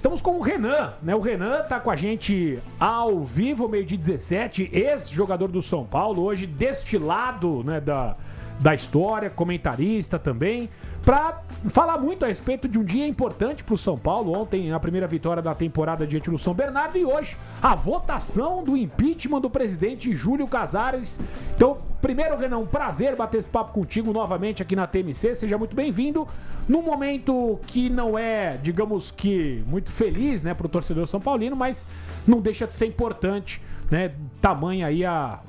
Estamos com o Renan, né? O Renan tá com a gente ao vivo, meio-dia 17, ex-jogador do São Paulo, hoje destilado, né, da história, comentarista também, para falar muito a respeito de um dia importante para o São Paulo. Ontem, a primeira vitória da temporada diante do São Bernardo, e hoje a votação do impeachment do presidente Júlio Casares. Então, primeiro, Renan, um prazer bater esse papo contigo novamente aqui na TMC. Seja muito bem-vindo. Num momento que não é, digamos que, muito feliz, né, para o torcedor são paulino, mas não deixa de ser importante, né? Tamanho aí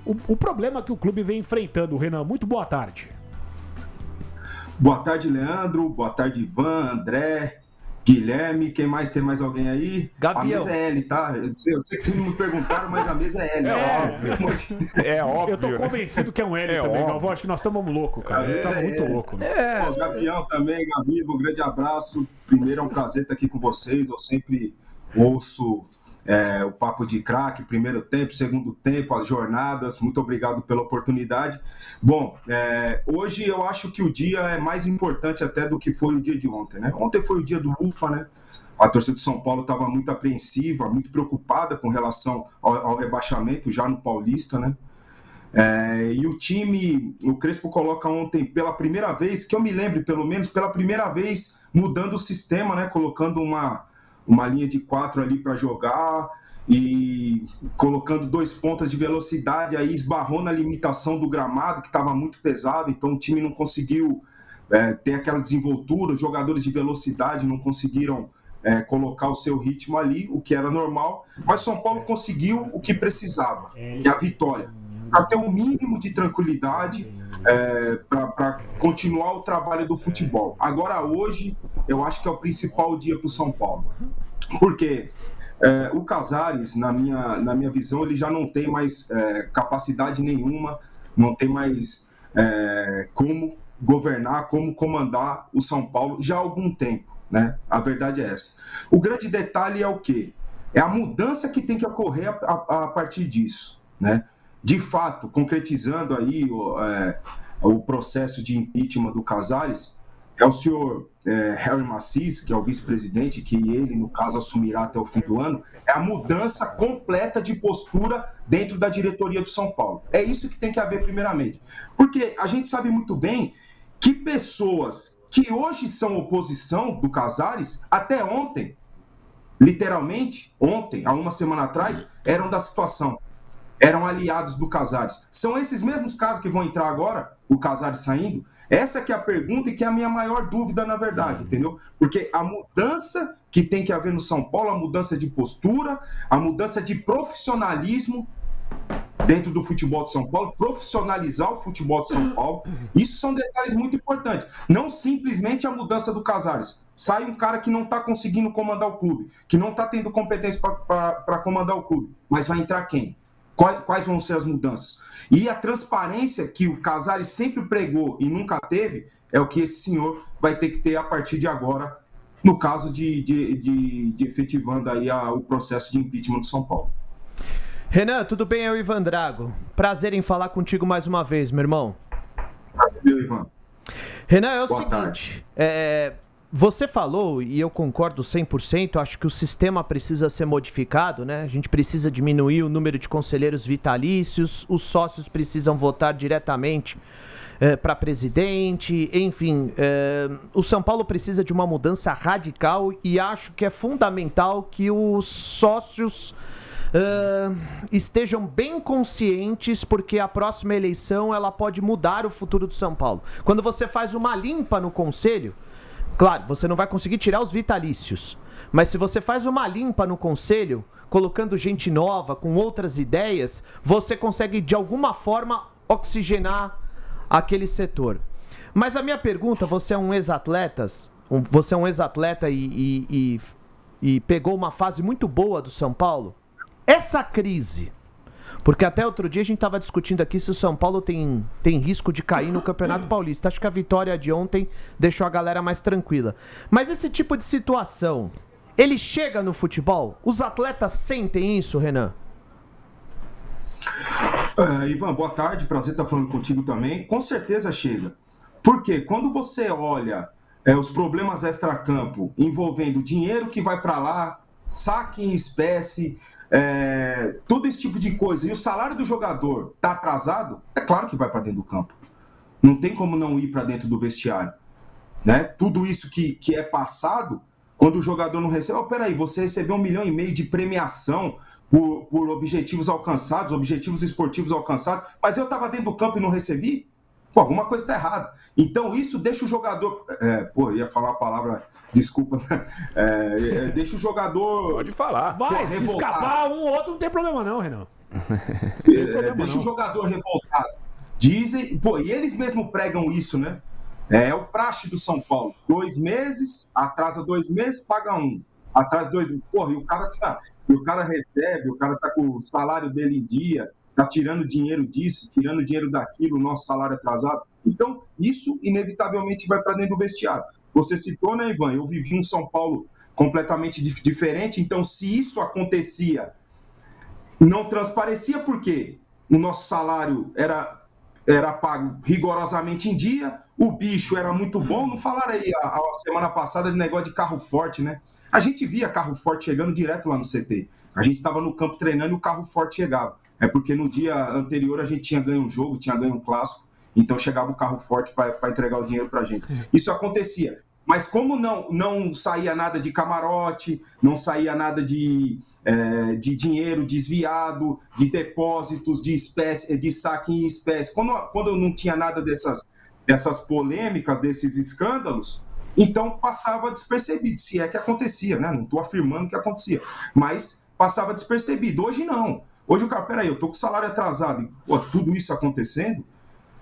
o problema que o clube vem enfrentando. Renan, muito boa tarde. Boa tarde, Leandro. Boa tarde, Ivan, André, Guilherme. Quem mais? Tem mais alguém aí? Gabriel. A mesa é L, tá? Eu sei que vocês não me perguntaram, mas a mesa é L. É óbvio. Eu tô convencido que é um L também, Galvão. Acho que nós estamos loucos, cara. Estamos muito loucos. Né? Os Gabriel também, Gabi, um grande abraço. Primeiro, é um prazer estar aqui com vocês. Eu sempre ouço o papo de craque, primeiro tempo, segundo tempo, as jornadas. Muito obrigado pela oportunidade. Bom, hoje eu acho que o dia é mais importante até do que foi o dia de ontem, né? Ontem foi o dia do UFA, né? A torcida de São Paulo estava muito apreensiva, muito preocupada com relação ao rebaixamento já no Paulista, né? E o time, o Crespo coloca ontem pela primeira vez, que eu me lembre pelo menos, pela primeira vez mudando o sistema, né? Colocando uma linha de 4 ali para jogar e colocando 2 pontas de velocidade, aí esbarrou na limitação do gramado, que estava muito pesado, então o time não conseguiu ter aquela desenvoltura, os jogadores de velocidade não conseguiram colocar o seu ritmo ali, o que era normal, mas São Paulo conseguiu o que precisava, que é a vitória, para ter um mínimo de tranquilidade para continuar o trabalho do futebol. Agora, hoje, eu acho que é o principal dia para o São Paulo, porque o Casares, na minha visão, ele já não tem mais capacidade nenhuma, não tem mais como governar, como comandar o São Paulo já há algum tempo, né? A verdade é essa. O grande detalhe é o quê? É a mudança que tem que ocorrer a partir disso, né? De fato, concretizando aí o processo de impeachment do Casares, é o senhor Harry Macis, que é o vice-presidente, que ele, no caso, assumirá até o fim do ano, é a mudança completa de postura dentro da diretoria do São Paulo. É isso que tem que haver primeiramente. Porque a gente sabe muito bem que pessoas que hoje são oposição do Casares, até ontem, literalmente, ontem, há uma semana atrás, eram da situação. Eram aliados do Casares. São esses mesmos casos que vão entrar agora, o Casares saindo? Essa que é a pergunta e que é a minha maior dúvida, na verdade, entendeu? Porque a mudança que tem que haver no São Paulo, a mudança de postura, a mudança de profissionalismo dentro do futebol de São Paulo, profissionalizar o futebol de São Paulo, isso são detalhes muito importantes. Não simplesmente a mudança do Casares. Sai um cara que não está conseguindo comandar o clube, que não está tendo competência para comandar o clube, mas vai entrar quem? Quais vão ser as mudanças? E a transparência que o Casares sempre pregou e nunca teve, é o que esse senhor vai ter que ter a partir de agora, no caso de efetivando aí o processo de impeachment do São Paulo. Renan, tudo bem? É o Ivan Drago. Prazer em falar contigo mais uma vez, meu irmão. Prazer, meu Ivan. Renan, é o Boa seguinte, você falou, e eu concordo 100%, acho que o sistema precisa ser modificado, né? A gente precisa diminuir o número de conselheiros vitalícios, os sócios precisam votar diretamente para presidente, enfim, o São Paulo precisa de uma mudança radical e acho que é fundamental que os sócios estejam bem conscientes, porque a próxima eleição ela pode mudar o futuro do São Paulo. Quando você faz uma limpa no conselho, claro, você não vai conseguir tirar os vitalícios, mas se você faz uma limpa no conselho, colocando gente nova, com outras ideias, você consegue de alguma forma oxigenar aquele setor. Mas a minha pergunta, você é um ex-atleta e pegou uma fase muito boa do São Paulo. Essa crise, porque até outro dia a gente estava discutindo aqui se o São Paulo tem risco de cair no Campeonato Paulista. Acho que a vitória de ontem deixou a galera mais tranquila. Mas esse tipo de situação, ele chega no futebol? Os atletas sentem isso, Renan? Ivan, boa tarde. Prazer estar falando contigo também. Com certeza chega. Porque quando você olha os problemas extracampo envolvendo dinheiro que vai para lá, saque em espécie, todo esse tipo de coisa, e o salário do jogador está atrasado, é claro que vai para dentro do campo. Não tem como não ir para dentro do vestiário. Né? Tudo isso que é passado, quando o jogador não recebe, peraí, você recebeu 1,5 milhão de premiação por objetivos alcançados, objetivos esportivos alcançados, mas eu estava dentro do campo e não recebi? Pô, alguma coisa está errada. Então isso deixa o jogador... ia falar a palavra... Desculpa. Deixa o jogador... Pode falar. Vai, se escapar um ou outro, não tem problema não, Renan. Deixa o jogador revoltado. Dizem... e eles mesmos pregam isso, né? É o praxe do São Paulo. 2 meses, atrasa 2 meses, paga 1. Atrasa 2 meses. Porra, e o cara recebe, o cara tá com o salário dele em dia, tá tirando dinheiro disso, tirando dinheiro daquilo, o nosso salário atrasado. Então, isso inevitavelmente vai para dentro do vestiário. Você citou, né, Ivan? Eu vivi um São Paulo completamente diferente, então se isso acontecia, não transparecia porque o nosso salário era pago rigorosamente em dia, o bicho era muito bom. Não falaram aí a semana passada de negócio de carro forte, né? A gente via carro forte chegando direto lá no CT. A gente estava no campo treinando e o carro forte chegava. É porque no dia anterior a gente tinha ganho um jogo, tinha ganho um clássico, então chegava o carro forte para entregar o dinheiro para a gente. Isso acontecia. Mas como não saía nada de camarote, não saía nada de dinheiro desviado, de depósitos de espécie, de saque em espécie, quando não tinha nada dessas polêmicas, desses escândalos, então passava despercebido, se é que acontecia, né? Não estou afirmando que acontecia, mas passava despercebido. Hoje não. Hoje o cara, peraí, eu estou com o salário atrasado, e tudo isso acontecendo,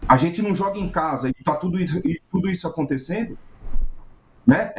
a gente não joga em casa e está tudo isso acontecendo, né?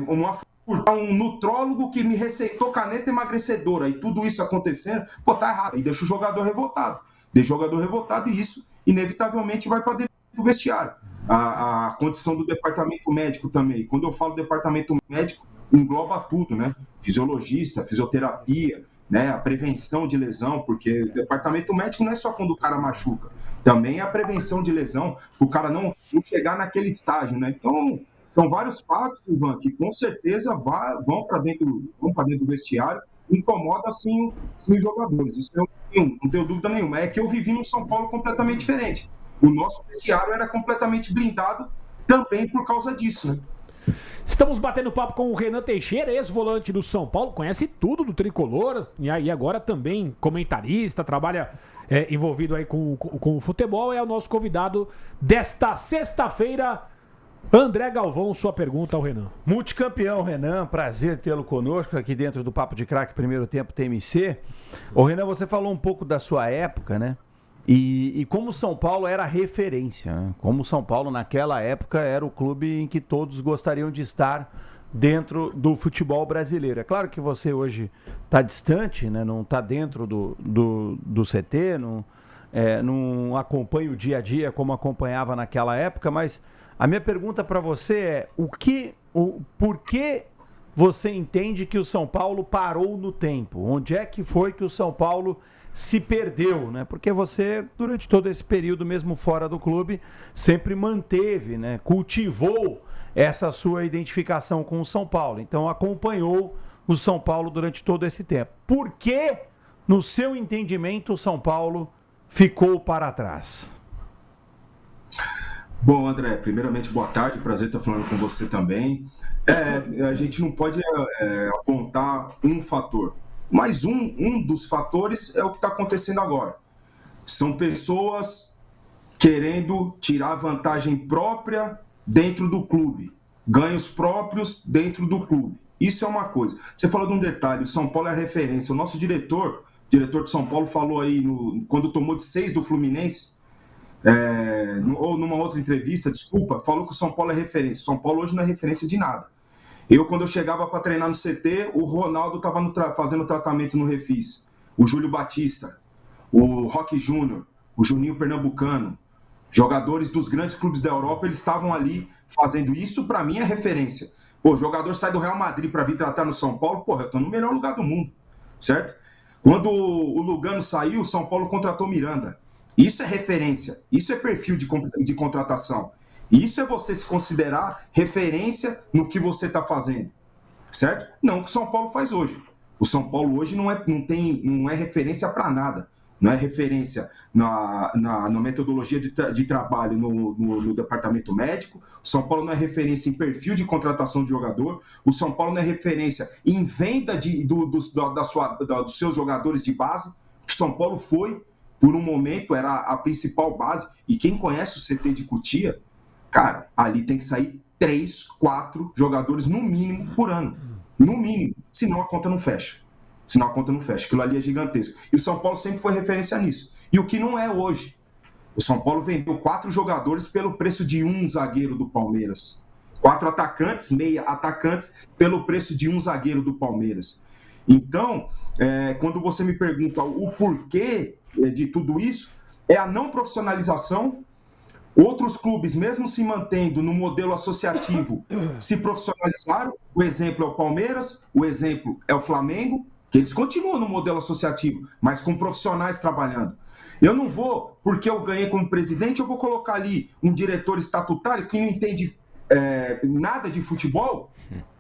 Um nutrólogo que me receitou caneta emagrecedora e tudo isso acontecendo, tá errado. E deixa o jogador revoltado. E isso, inevitavelmente, vai para dentro do vestiário. A condição do departamento médico também. Quando eu falo departamento médico, engloba tudo, né? Fisiologista, fisioterapia, né? A prevenção de lesão, porque o departamento médico não é só quando o cara machuca. Também é a prevenção de lesão, para o cara não chegar naquele estágio, né? Então... São vários fatos, Ivan, que com certeza vão para dentro do vestiário, incomoda sim os jogadores. Isso não tenho dúvida nenhuma. É que eu vivi num São Paulo completamente diferente. O nosso vestiário era completamente blindado também por causa disso, né? Estamos batendo papo com o Renan Teixeira, ex-volante do São Paulo, conhece tudo do tricolor, e aí agora também comentarista, trabalha envolvido aí com o futebol, é o nosso convidado desta sexta-feira. André Galvão, sua pergunta ao Renan. Multicampeão, Renan, prazer tê-lo conosco aqui dentro do Papo de Craque, primeiro tempo TMC. Ô Renan, você falou um pouco da sua época, né? E como o São Paulo era referência, né? Como o São Paulo naquela época era o clube em que todos gostariam de estar dentro do futebol brasileiro. É claro que você hoje está distante, né? Não está dentro do CT, não acompanha o dia a dia como acompanhava naquela época, mas... A minha pergunta para você é, por que você entende que o São Paulo parou no tempo? Onde é que foi que o São Paulo se perdeu, né? Porque você, durante todo esse período, mesmo fora do clube, sempre manteve, né? Cultivou essa sua identificação com o São Paulo. Então, acompanhou o São Paulo durante todo esse tempo. Por que, no seu entendimento, o São Paulo ficou para trás? Bom, André, primeiramente, boa tarde, prazer estar falando com você também. A gente não pode apontar um fator, mas um dos fatores é o que está acontecendo agora. São pessoas querendo tirar vantagem própria dentro do clube, ganhos próprios dentro do clube. Isso é uma coisa. Você falou de um detalhe, o São Paulo é referência. O nosso diretor de São Paulo falou aí, quando tomou de 6 do Fluminense, ou numa outra entrevista, falou que o São Paulo é referência. O São Paulo hoje não é referência de nada. Quando eu chegava para treinar no CT, o Ronaldo estava fazendo tratamento no Refis, o Júlio Batista, o Roque Júnior, o Juninho Pernambucano, jogadores dos grandes clubes da Europa, eles estavam ali fazendo isso. Para mim é referência. O jogador sai do Real Madrid para vir tratar no São Paulo, eu estou no melhor lugar do mundo, certo? Quando o Lugano saiu, o São Paulo contratou Miranda. Isso é referência, isso é perfil de contratação. Isso é você se considerar referência no que você está fazendo. certo? Não o que o São Paulo faz hoje. O São Paulo hoje não é referência para nada. Não é referência na metodologia de trabalho no departamento médico. O São Paulo não é referência em perfil de contratação de jogador. O São Paulo não é referência em venda dos seus jogadores de base. O São Paulo foi, por um momento, era a principal base. E quem conhece o CT de Cotia, cara, ali tem que sair 3, 4 jogadores no mínimo por ano. No mínimo. Senão a conta não fecha. Aquilo ali é gigantesco. E o São Paulo sempre foi referência nisso. E o que não é hoje. O São Paulo vendeu 4 jogadores pelo preço de um zagueiro do Palmeiras. 4 atacantes, meia atacantes, pelo preço de um zagueiro do Palmeiras. Então, quando você me pergunta o porquê de tudo isso, é a não profissionalização. Outros clubes, mesmo se mantendo no modelo associativo, se profissionalizaram. O exemplo é o Palmeiras, o exemplo é o Flamengo, que eles continuam no modelo associativo, mas com profissionais trabalhando. Eu não vou, porque eu ganhei como presidente, eu vou colocar ali um diretor estatutário que não entende nada de futebol.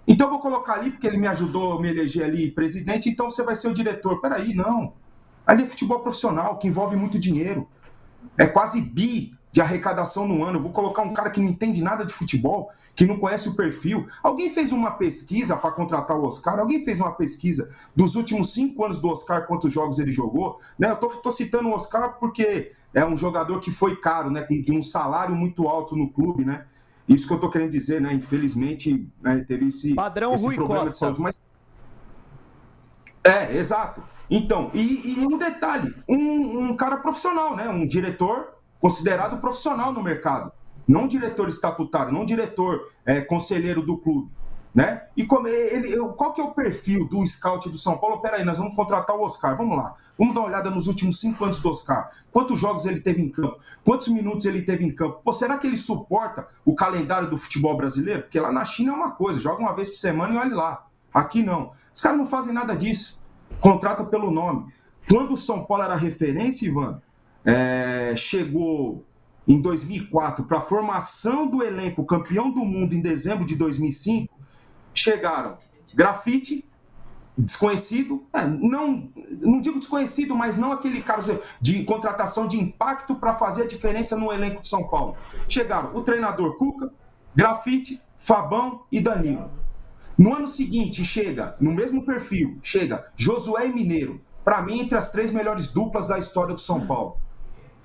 Então eu vou colocar ali, porque ele me ajudou a me eleger ali presidente, então você vai ser o diretor. Peraí, não. Ali é futebol profissional, que envolve muito dinheiro. É quase de arrecadação no ano. Eu vou colocar um cara que não entende nada de futebol, que não conhece o perfil. Alguém fez uma pesquisa para contratar o Oscar? Alguém fez uma pesquisa dos últimos 5 anos do Oscar, quantos jogos ele jogou? Né? Eu tô citando o Oscar porque é um jogador que foi caro, né? De um salário muito alto no clube, né? Isso que eu tô querendo dizer, né? Infelizmente, né, teve esse Rui problema Costa. de saúde. Mas... exato. Então, e um detalhe, um cara profissional, né? Um diretor considerado profissional no mercado, não diretor estatutário, não diretor conselheiro do clube, né? E qual que é o perfil do scout do São Paulo? Peraí, nós vamos contratar o Oscar, vamos lá, vamos dar uma olhada nos últimos 5 anos do Oscar, quantos jogos ele teve em campo, quantos minutos ele teve em campo, pô, será que ele suporta o calendário do futebol brasileiro? Porque lá na China é uma coisa, joga uma vez por semana e olha lá, aqui não, os caras não fazem nada disso, contrata pelo nome. Quando o São Paulo era referência, Ivan, chegou em 2004 para a formação do elenco campeão do mundo em dezembro de 2005, chegaram Grafite, desconhecido, não digo desconhecido, mas não aquele caso de contratação de impacto para fazer a diferença no elenco de São Paulo. Chegaram o treinador Cuca, Grafite, Fabão e Danilo. No ano seguinte chega, no mesmo perfil, chega Josué e Mineiro, para mim entre as 3 melhores duplas da história do São Paulo.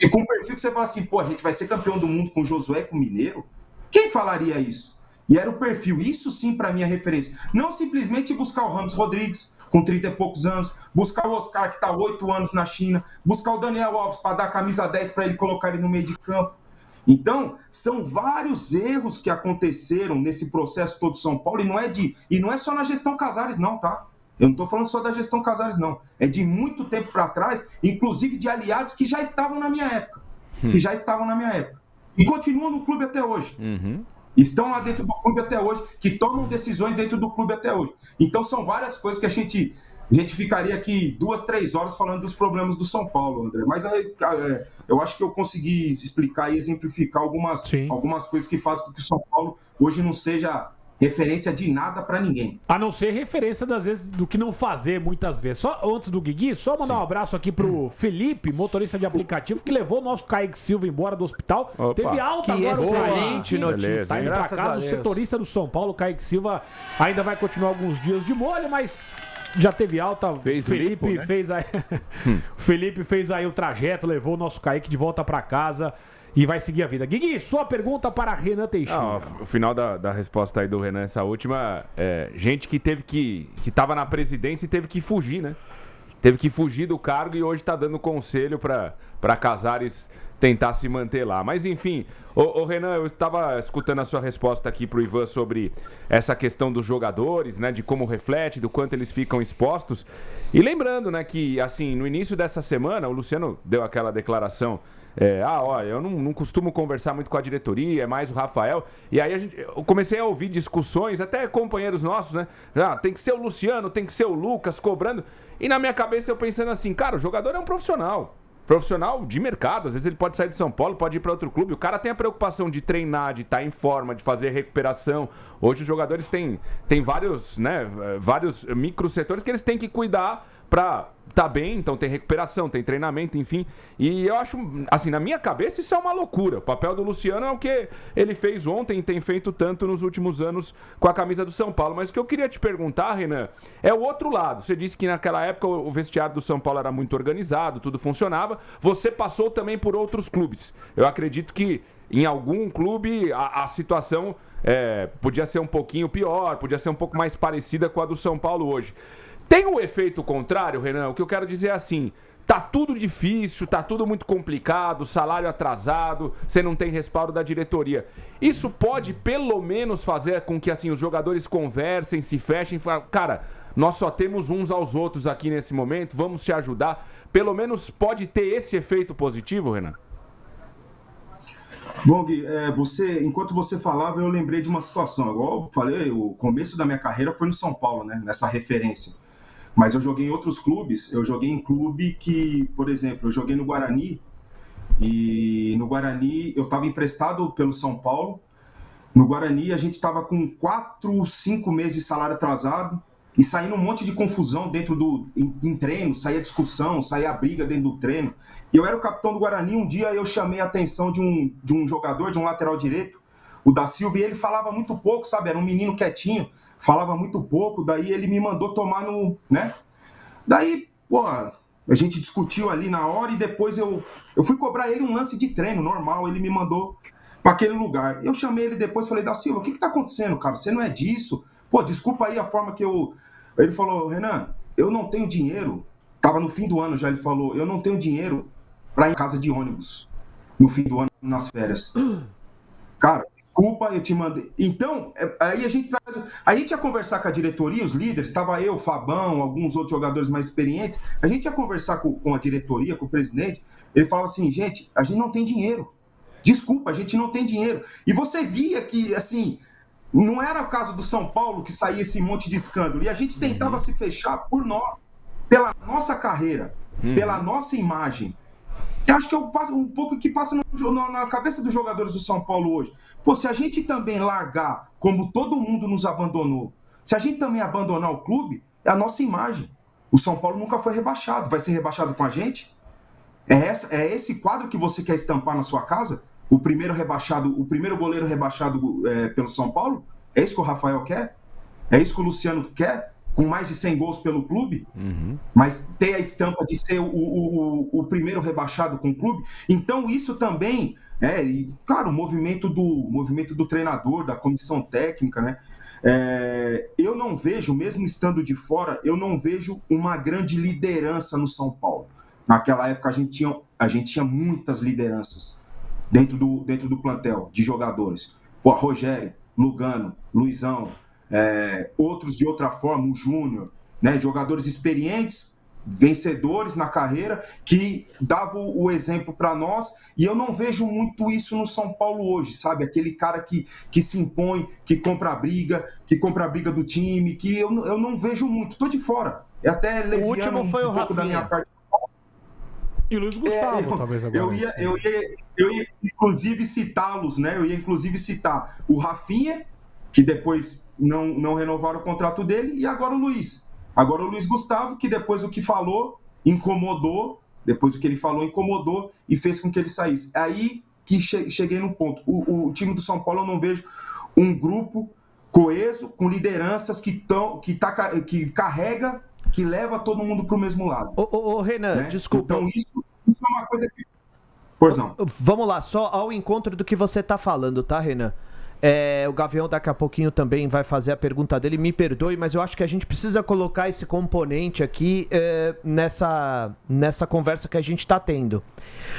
E com um perfil que você fala assim, pô, a gente vai ser campeão do mundo com o Josué e com o Mineiro? Quem falaria isso? E era o perfil, isso sim para mim é referência. Não simplesmente buscar o Ramos Rodrigues, com 30 e poucos anos, buscar o Oscar, que está há 8 anos na China, buscar o Daniel Alves para dar a camisa 10 para ele colocar ele no meio de campo. Então, são vários erros que aconteceram nesse processo todo de São Paulo, e não é só na gestão Casares não, tá? Eu não estou falando só da gestão Casares, não. É de muito tempo para trás, inclusive de aliados que já estavam na minha época. E continuam no clube até hoje. Estão lá dentro do clube até hoje, que tomam decisões dentro do clube até hoje. Então são várias coisas que a gente ficaria aqui 2, 3 horas falando dos problemas do São Paulo, André. Mas eu acho que eu consegui explicar e exemplificar algumas coisas que fazem com que o São Paulo hoje não seja referência de nada pra ninguém. A não ser referência, das vezes, do que não fazer muitas vezes. Só antes do Guigui, só mandar um abraço aqui pro Felipe, motorista de aplicativo, que levou o nosso Kaique Silva embora do hospital. Opa. Teve alta Que agora. excelente notícia. Tá indo pra casa, o setorista do São Paulo, Kaique Silva, ainda vai continuar alguns dias de molho, mas já teve alta. Felipe fez aí. Felipe fez aí o trajeto, levou o nosso Kaique de volta pra casa. E vai seguir a vida. Guigui, sua pergunta para Renan Teixeira. O final da resposta aí do Renan, essa última, gente que tava na presidência e teve que fugir, né? Teve que fugir do cargo e hoje tá dando conselho para Casares tentar se manter lá. Mas enfim, ô Renan, eu estava escutando a sua resposta aqui pro Ivan sobre essa questão dos jogadores, né? De como reflete, do quanto eles ficam expostos. E lembrando, né, que assim, no início dessa semana, o Luciano deu aquela declaração. Olha, eu não costumo conversar muito com a diretoria, é mais o Rafael. E aí eu comecei a ouvir discussões, até companheiros nossos, né? Tem que ser o Luciano, tem que ser o Lucas cobrando. E na minha cabeça eu pensando assim, cara, o jogador é um profissional. profissional de mercado. Às vezes ele pode sair de São Paulo, pode ir para outro clube. O cara tem a preocupação de treinar, de estar em forma, de fazer recuperação. Hoje os jogadores têm vários, né, vários microsetores que eles têm que cuidar para estar bem. Então tem recuperação, tem treinamento, enfim. E eu acho, assim, na minha cabeça isso é uma loucura. O papel do Luciano é o que ele fez ontem e tem feito tanto nos últimos anos com a camisa do São Paulo. Mas o que eu queria te perguntar, Renan, é o outro lado. Você disse que naquela época o vestiário do São Paulo era muito organizado, tudo funcionava. Você passou também por outros clubes. Eu acredito que em algum clube a situação podia ser um pouquinho pior, podia ser um pouco mais parecida com a do São Paulo hoje. Tem o efeito contrário, Renan? O que eu quero dizer é assim, tá tudo difícil, tá tudo muito complicado, salário atrasado, você não tem respaldo da diretoria. Isso pode pelo menos fazer com que assim os jogadores conversem, se fechem, falem, cara, nós só temos uns aos outros aqui nesse momento, vamos te ajudar. Pelo menos pode ter esse efeito positivo, Renan? Bom, Gui, enquanto você falava, eu lembrei de uma situação. Igual eu falei, o começo da minha carreira foi no São Paulo, né? Nessa referência. Mas eu joguei em outros clubes. Eu joguei em clube que, por exemplo, eu joguei no Guarani. E no Guarani eu estava emprestado pelo São Paulo. No Guarani a gente estava com 4, 5 meses de salário atrasado. E saindo um monte de confusão em treino, saía discussão, saía briga dentro do treino. E eu era o capitão do Guarani, um dia eu chamei a atenção de um jogador, de um lateral direito, o da Silva, e ele falava muito pouco, sabe? Era um menino quietinho, falava muito pouco, daí ele me mandou tomar no... né? Daí, pô, a gente discutiu ali na hora e depois eu fui cobrar ele um lance de treino normal, ele me mandou para aquele lugar. Eu chamei ele depois e falei, da Silva, o que tá acontecendo, cara? Você não é disso? Pô, desculpa aí a forma que eu... Ele falou, Renan, eu não tenho dinheiro. Tava no fim do ano já, ele falou, eu não tenho dinheiro para ir em casa de ônibus no fim do ano, nas férias. Cara, desculpa, eu te mandei. Então, aí a gente ia conversar com a diretoria, os líderes, estava eu, Fabão, alguns outros jogadores mais experientes, a gente ia conversar com a diretoria, com o presidente, ele falava assim, gente, a gente não tem dinheiro. Desculpa, a gente não tem dinheiro. E você via que, assim... Não era o caso do São Paulo que saía esse monte de escândalo. E a gente tentava se fechar por nós, pela nossa carreira, pela nossa imagem. Eu acho que um pouco que passa na cabeça dos jogadores do São Paulo hoje. Pô, se a gente também largar como todo mundo nos abandonou, se a gente também abandonar o clube, é a nossa imagem. O São Paulo nunca foi rebaixado. Vai ser rebaixado com a gente? É esse quadro que você quer estampar na sua casa? O primeiro goleiro rebaixado pelo São Paulo? É isso que o Rafael quer? É isso que o Luciano quer? Com mais de 100 gols pelo clube? Mas ter a estampa de ser o primeiro rebaixado com o clube? Então isso também, e, claro, o movimento do treinador, da comissão técnica, né? Eu não vejo, mesmo estando de fora, eu não vejo uma grande liderança no São Paulo. Naquela época a gente tinha muitas lideranças dentro do plantel de jogadores. Pô, Rogério, Lugano, Luizão, outros de outra forma, o Júnior, né? Jogadores experientes, vencedores na carreira, que davam o exemplo para nós, e eu não vejo muito isso no São Paulo hoje, sabe? Aquele cara que se impõe, que compra a briga do time, que eu não vejo muito. Tô de fora. É até leviano, o último foi um pouco da minha parte. E Luiz Gustavo, talvez agora. Eu ia inclusive citá-los, né? Eu ia inclusive citar o Rafinha, que depois não renovaram o contrato dele, e agora o Luiz. Agora o Luiz Gustavo, que depois do que falou, incomodou e fez com que ele saísse. É aí que cheguei no ponto. O time do São Paulo, eu não vejo um grupo coeso, com lideranças que carrega, que leva todo mundo para o mesmo lado. Ô Renan, né? Desculpa. Então isso é uma coisa que... Pois não. Vamos lá, só ao encontro do que você está falando, tá, Renan? O Gavião daqui a pouquinho também vai fazer a pergunta dele, me perdoe, mas eu acho que a gente precisa colocar esse componente aqui nessa conversa que a gente está tendo.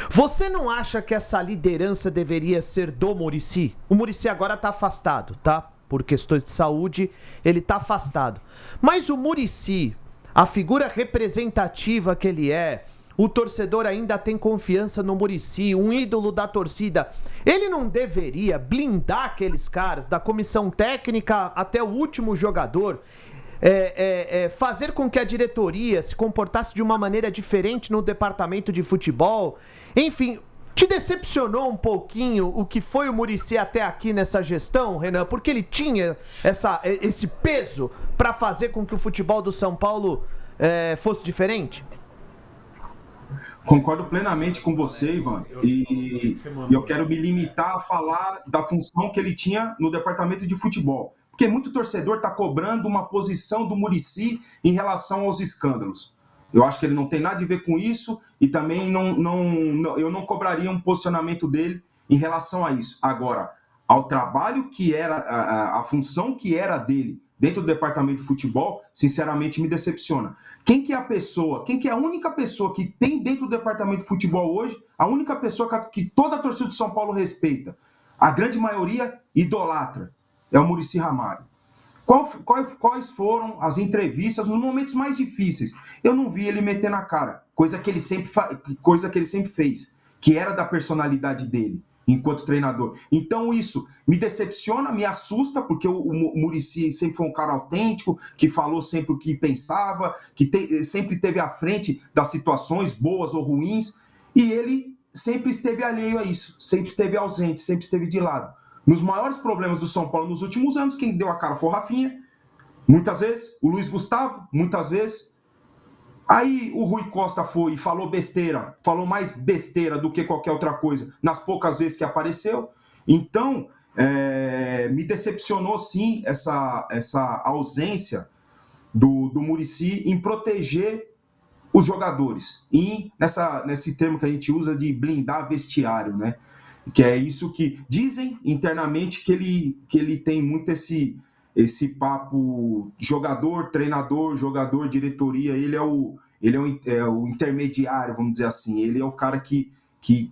Você não acha que essa liderança deveria ser do Muricy? O Muricy agora está afastado, tá? Por questões de saúde, ele está afastado. Mas o Muricy, a figura representativa que ele é, o torcedor ainda tem confiança no Muricy, um ídolo da torcida. Ele não deveria blindar aqueles caras, da comissão técnica até o último jogador, fazer com que a diretoria se comportasse de uma maneira diferente no departamento de futebol. Enfim, te decepcionou um pouquinho o que foi o Muricy até aqui nessa gestão, Renan? Porque ele tinha esse peso para fazer com que o futebol do São Paulo fosse diferente? Concordo plenamente com você, Ivan, e eu quero me limitar a falar da função que ele tinha no departamento de futebol, porque muito torcedor está cobrando uma posição do Muricy em relação aos escândalos. Eu acho que ele não tem nada a ver com isso e também eu não cobraria um posicionamento dele em relação a isso. Agora, ao trabalho que era, a função que era dele dentro do departamento de futebol, sinceramente me decepciona. Quem que é a única pessoa que tem dentro do departamento de futebol hoje, a única pessoa que toda a torcida do São Paulo respeita, a grande maioria idolatra, é o Muricy Ramalho. Quais foram as entrevistas nos momentos mais difíceis? Eu não vi ele meter na cara, coisa que ele sempre fez, que era da personalidade dele enquanto treinador. Então isso me decepciona, me assusta, porque o Muricy sempre foi um cara autêntico, que falou sempre o que pensava, que sempre esteve à frente das situações boas ou ruins, e ele sempre esteve alheio a isso, sempre esteve ausente, sempre esteve de lado. Nos maiores problemas do São Paulo nos últimos anos, quem deu a cara foi o Rafinha, muitas vezes, o Luiz Gustavo, muitas vezes. Aí o Rui Costa foi e falou besteira, falou mais besteira do que qualquer outra coisa, nas poucas vezes que apareceu. Então, me decepcionou sim essa ausência do Muricy em proteger os jogadores, e nesse termo que a gente usa de blindar vestiário, né? Que é isso que dizem internamente, que ele tem muito esse papo jogador, treinador, jogador, diretoria. Ele é o intermediário, vamos dizer assim. Ele é o cara que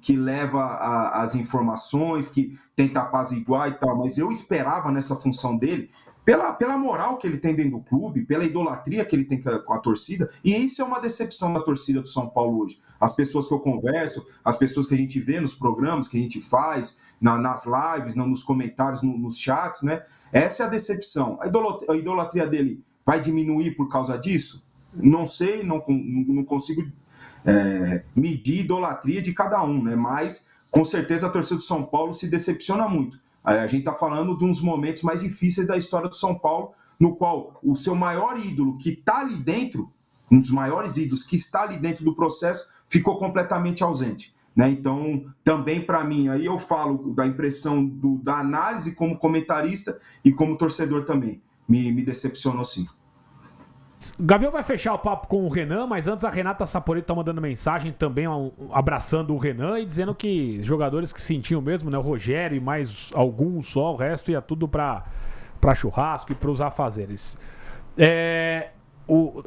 leva as informações, que tenta apaziguar e tal. Mas eu esperava nessa função dele, pela moral que ele tem dentro do clube, pela idolatria que ele tem com a torcida, e isso é uma decepção da torcida do São Paulo hoje. As pessoas que eu converso, as pessoas que a gente vê nos programas que a gente faz, nas lives, nos comentários, nos chats, né? Essa é a decepção. A idolatria dele vai diminuir por causa disso? Não sei, não consigo medir a idolatria de cada um, né? Mas, com certeza, a torcida do São Paulo se decepciona muito. A gente está falando de uns momentos mais difíceis da história do São Paulo, no qual o seu maior ídolo que está ali dentro, um dos maiores ídolos que está ali dentro do processo, ficou completamente ausente, né? Então, também para mim, aí eu falo da impressão da análise como comentarista e como torcedor também. Me decepcionou sim. O Gavião vai fechar o papo com o Renan, mas antes a Renata Saporito tá mandando mensagem também, abraçando o Renan e dizendo que jogadores que sentiam mesmo, né? O Rogério e mais alguns só, o resto ia tudo pra churrasco e pros afazeres.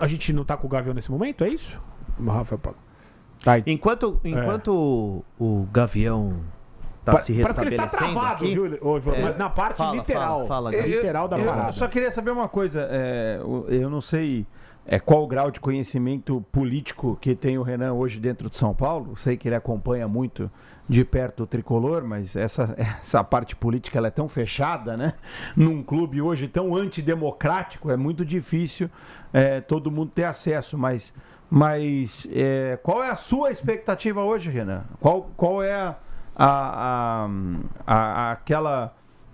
A gente não tá com o Gavião nesse momento, é isso? Rafael Paulo. Tá. Enquanto o Gavião tá se restabelecendo, parece que ele está travado, aqui, viu? Mas na parte literal. Fala, literal da parada. Eu só queria saber uma coisa. Eu não sei qual o grau de conhecimento político que tem o Renan hoje dentro de São Paulo. Sei que ele acompanha muito de perto o tricolor, mas essa parte política ela é tão fechada, né? Num clube hoje tão antidemocrático, é muito difícil todo mundo ter acesso. Mas qual é a sua expectativa hoje, Renan? Qual é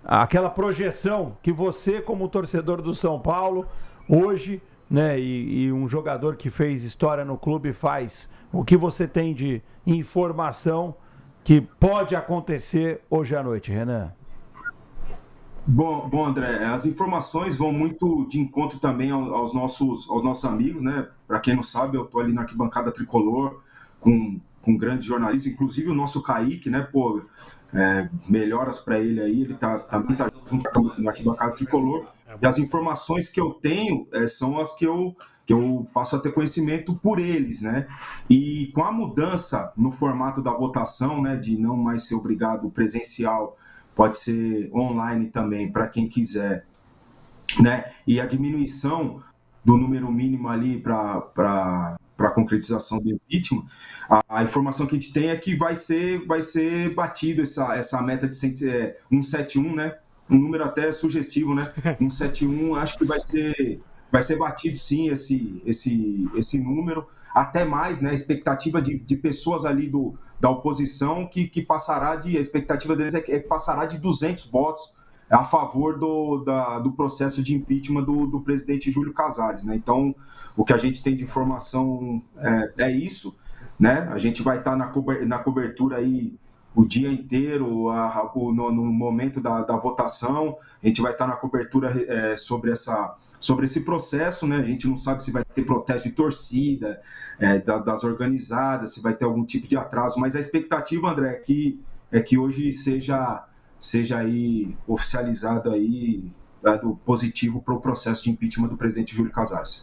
aquela projeção que você, como torcedor do São Paulo, hoje, né, e um jogador que fez história no clube faz, o que você tem de informação que pode acontecer hoje à noite, Renan? Bom, André, as informações vão muito de encontro também aos nossos amigos, né? Para quem não sabe, eu tô ali na arquibancada tricolor com grandes jornalistas, inclusive o nosso Kaique, né? Melhoras para ele aí, ele também tá junto na arquibancada tricolor. E as informações que eu tenho são as que eu passo a ter conhecimento por eles, né? E com a mudança no formato da votação, né? De não mais ser obrigado presencial, pode ser online também, para quem quiser, né? E a diminuição do número mínimo ali para a concretização do impeachment, a informação que a gente tem é que vai ser batido essa meta de 171, né? Um número até sugestivo, né? 171, acho que vai ser vai ser batido sim esse número, até mais, né? A expectativa de pessoas ali da oposição que passará a expectativa deles é que passará de 200 votos a favor do processo de impeachment do presidente Júlio Casares, né? Então, o que a gente tem de informação é isso, né? A gente vai estar na cobertura aí o dia inteiro, no momento da votação, a gente vai estar na cobertura sobre esse processo, né? A gente não sabe se vai ter protesto de torcida, das organizadas, se vai ter algum tipo de atraso, mas a expectativa, André, é que hoje seja aí oficializado aí, dado positivo para o processo de impeachment do presidente Júlio Casares.